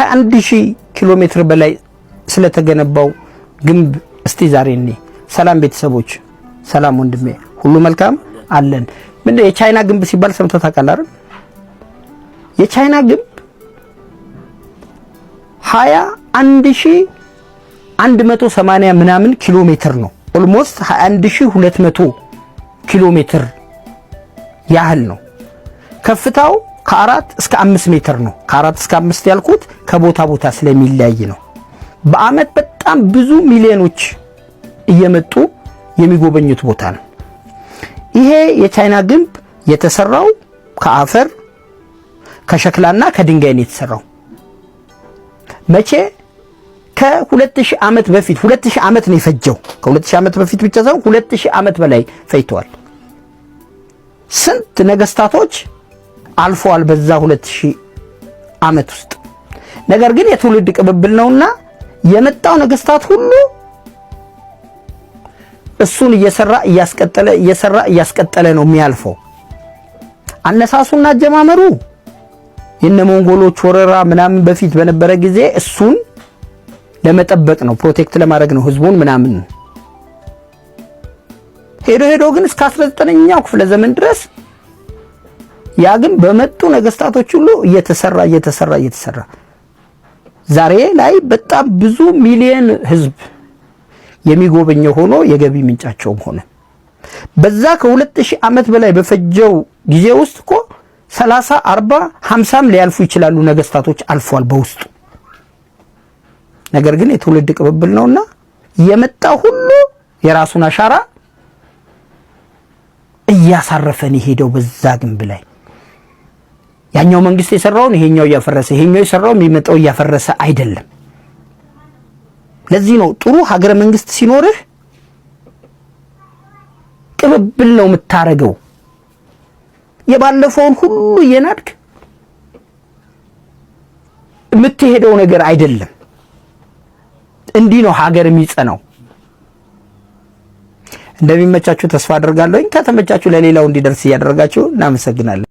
ከ21000 ኪሎ ሜትር በላይ ስለተገነባው ግንብ እስቲ ዛሬ እኔ ሰላም ቤተሰቦች፣ ሰላም ወንድሜ፣ ሁሉ መልካም አለን። ምንድነው የቻይና ግንብ ሲባል ሰምተህ ታውቃለህ አይደል? የቻይና ግንብ 21180 ምናምን ኪሎ ሜትር ነው። ኦልሞስት 21200 ኪሎ ሜትር ያህል ነው። ከፍታው ከ4 እስከ 5 ሜትር ነው። ከ4 እስከ 5 ያልኩት ከቦታ ቦታ ስለሚለያይ ነው። በአመት በጣም ብዙ ሚሊዮኖች እየመጡ የሚጎበኙት ቦታ ነው። ይሄ የቻይና ግንብ የተሰራው ከአፈር ከሸክላና ከድንጋይ ነው የተሰራው። መቼ? ከ2000 ዓመት በፊት 2000 ዓመት ነው የፈጀው። ከ2000 ዓመት በፊት ብቻ ሳይሆን 2000 ዓመት በላይ ፈጅቷል። ስንት ነገስታቶች አልፈዋል በዛ 2000 ዓመት ውስጥ። ነገር ግን የትውልድ ቅብብል ነውና የመጣው ነገስታት ሁሉ እሱን እየሰራ እያስቀጠለ ነው የሚያልፈው። አነሳሱና አጀማመሩ የነ ሞንጎሎች ወረራ ምናምን በፊት በነበረ ጊዜ እሱን ለመጠበቅ ነው፣ ፕሮቴክት ለማድረግ ነው ህዝቡን ምናምን። ሄዶ ግን እስከ 19ኛው ክፍለ ዘመን ድረስ ያ ግን በመጡ ነገስታቶች ሁሉ እየተሰራ ዛሬ ላይ በጣም ብዙ ሚሊዮን ህዝብ የሚጎበኘው ሆኖ የገቢ ምንጫቸውም ሆነ። በዛ ከ2000 ዓመት በላይ በፈጀው ጊዜ ውስጥ እኮ 30 40 50 ሊያልፉ ይችላሉ ነገስታቶች አልፈዋል በውስጡ። ነገር ግን የትውልድ ቅብብል ነውና የመጣው ሁሉ የራሱን አሻራ እያሳረፈን ይሄደው በዛ ግንብ ላይ። ያኛው መንግስት የሰራውን ይሄኛው እያፈረሰ፣ ይሄኛው የሰራው የሚመጣው እያፈረሰ አይደለም። ለዚህ ነው ጥሩ ሀገረ መንግስት ሲኖርህ ቅብብል ነው የምታረገው። የባለፈውን ሁሉ የናድክ የምትሄደው ነገር አይደለም። እንዲህ ነው ሀገር የሚጸናው። እንደሚመቻችሁ ተስፋ አደርጋለሁ። ከተመቻችሁ ለሌላው እንዲደርስ ያደርጋችሁ። እናመሰግናለን።